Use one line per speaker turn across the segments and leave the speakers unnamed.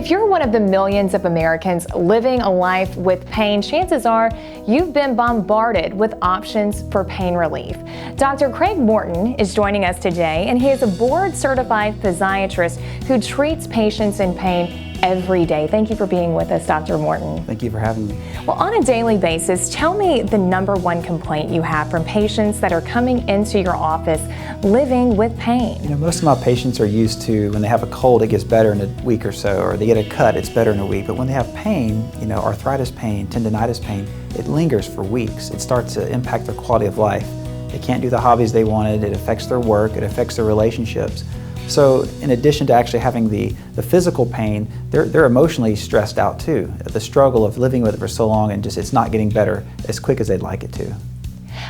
If you're one of the millions of Americans living a life with pain, chances are you've been bombarded with options for pain relief. Dr. Craig Morton is joining us today, and he is a board-certified physiatrist who treats patients in pain every day. Thank you for being with us, Dr. Morton.
Thank you for having me.
Well, on a daily basis, tell me the #1 complaint you have from patients that are coming into your office living with pain.
Most of my patients are used to when they have a cold, it gets better in a week or so, or they get a cut, it's better in a week. But when they have pain, arthritis pain, tendonitis pain, it lingers for weeks. It starts to impact their quality of life. They can't do the hobbies they wanted. It affects their work. It affects their relationships. So in addition to actually having the physical pain, they're emotionally stressed out too. The struggle of living with it for so long and just it's not getting better as quick as they'd like it to.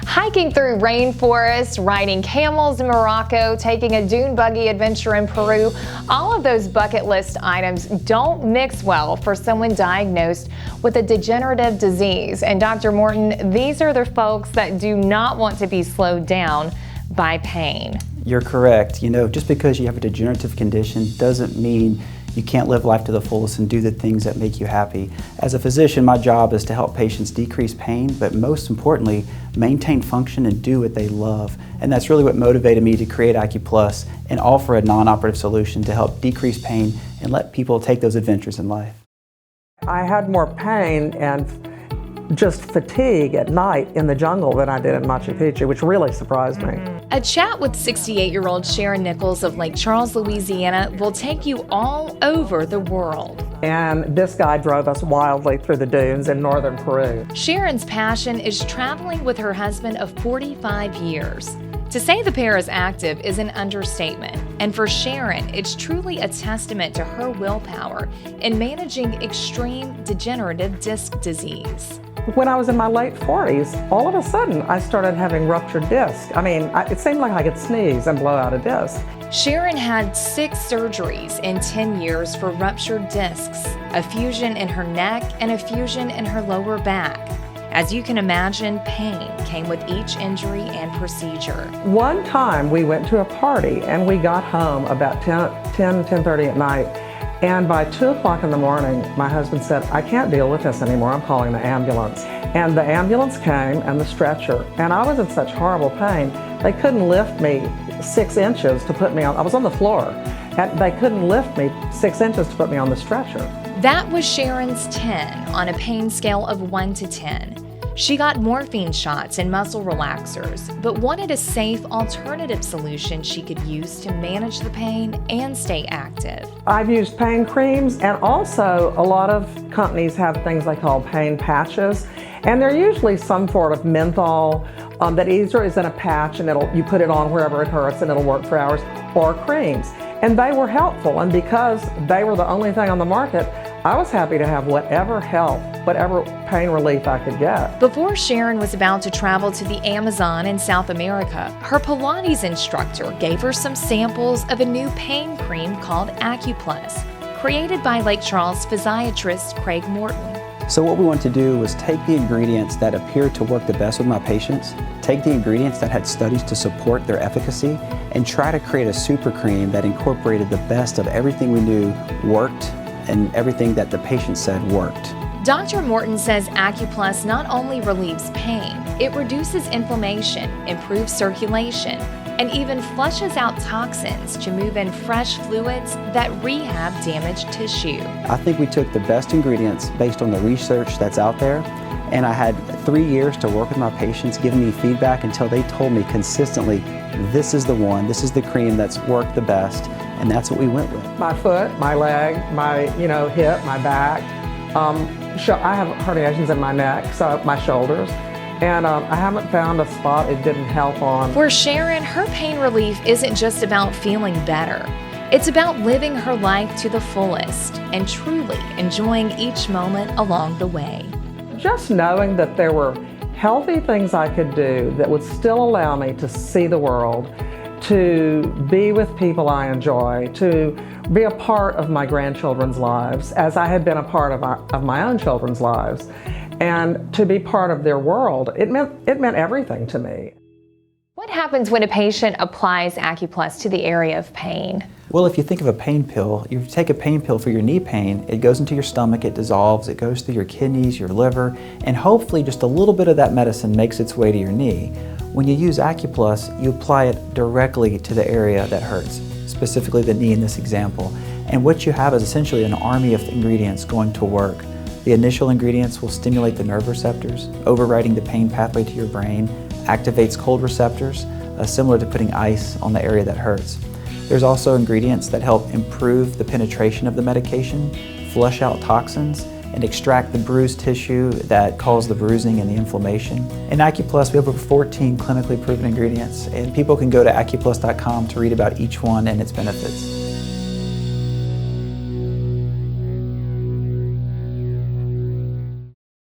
Hiking through rainforests, riding camels in Morocco, taking a dune buggy adventure in Peru, all of those bucket list items don't mix well for someone diagnosed with a degenerative disease. And Dr. Morton, these are the folks that do not want to be slowed down by pain.
You're correct. Just because you have a degenerative condition doesn't mean you can't live life to the fullest and do the things that make you happy. As a physician, my job is to help patients decrease pain, but most importantly, maintain function and do what they love. And that's really what motivated me to create AcuPlus and offer a non-operative solution to help decrease pain and let people take those adventures in life.
I had more pain and just fatigue at night in the jungle than I did in Machu Picchu, which really surprised me.
A chat with 68-year-old Sharon Nichols of Lake Charles, Louisiana will take you all over the world.
And this guy drove us wildly through the dunes in northern Peru.
Sharon's passion is traveling with her husband of 45 years. To say the pair is active is an understatement, and for Sharon, it's truly a testament to her willpower in managing extreme degenerative disc disease.
When I was in my late 40s, all of a sudden I started having ruptured discs. It seemed like I could sneeze and blow out a disc.
Sharon had 6 surgeries in 10 years for ruptured discs, a fusion in her neck and a fusion in her lower back. As you can imagine, pain came with each injury and procedure.
One time we went to a party and we got home about 10:30 at night. And by 2 o'clock in the morning, my husband said, "I can't deal with this anymore, I'm calling the ambulance." And the ambulance came and the stretcher, and I was in such horrible pain, they couldn't lift me 6 inches to put me on, I was on the floor, and they couldn't lift me 6 inches to put me on the stretcher.
That was Sharon's 10 on a pain scale of 1 to 10. She got morphine shots and muscle relaxers, but wanted a safe alternative solution she could use to manage the pain and stay active.
I've used pain creams, and also a lot of companies have things they call pain patches, and they're usually some sort of menthol that either is in a patch and you put it on wherever it hurts and it'll work for hours, or creams. And they were helpful, and because they were the only thing on the market, I was happy to have whatever help, whatever pain relief I could get.
Before Sharon was about to travel to the Amazon in South America, her Pilates instructor gave her some samples of a new pain cream called AcuPlus, created by Lake Charles physiatrist Craig Morton.
So what we wanted to do was take the ingredients that appeared to work the best with my patients, take the ingredients that had studies to support their efficacy, and try to create a super cream that incorporated the best of everything we knew worked and everything that the patient said worked.
Dr. Morton says AcuPlus not only relieves pain, it reduces inflammation, improves circulation, and even flushes out toxins to move in fresh fluids that rehab damaged tissue.
I think we took the best ingredients based on the research that's out there, and I had 3 years to work with my patients, giving me feedback until they told me consistently, this is the one, this is the cream that's worked the best, and that's what we went with.
My foot, my leg, my hip, my back. I have herniations in my neck, so my shoulders. And I haven't found a spot it didn't help on.
For Sharon, her pain relief isn't just about feeling better. It's about living her life to the fullest and truly enjoying each moment along the way.
Just knowing that there were healthy things I could do that would still allow me to see the world, to be with people I enjoy, to be a part of my grandchildren's lives, as I had been a part of my own children's lives, and to be part of their world, it meant everything to me.
What happens when a patient applies AcuPlus to the area of pain?
Well, if you think of a pain pill, you take a pain pill for your knee pain, it goes into your stomach, it dissolves, it goes through your kidneys, your liver, and hopefully just a little bit of that medicine makes its way to your knee. When you use AcuPlus, you apply it directly to the area that hurts, specifically the knee in this example. And what you have is essentially an army of ingredients going to work. The initial ingredients will stimulate the nerve receptors, overriding the pain pathway to your brain, activates cold receptors, similar to putting ice on the area that hurts. There's also ingredients that help improve the penetration of the medication, flush out toxins, and extract the bruised tissue that caused the bruising and the inflammation. In AcuPlus, we have over 14 clinically proven ingredients, and people can go to acuplus.com to read about each one and its benefits.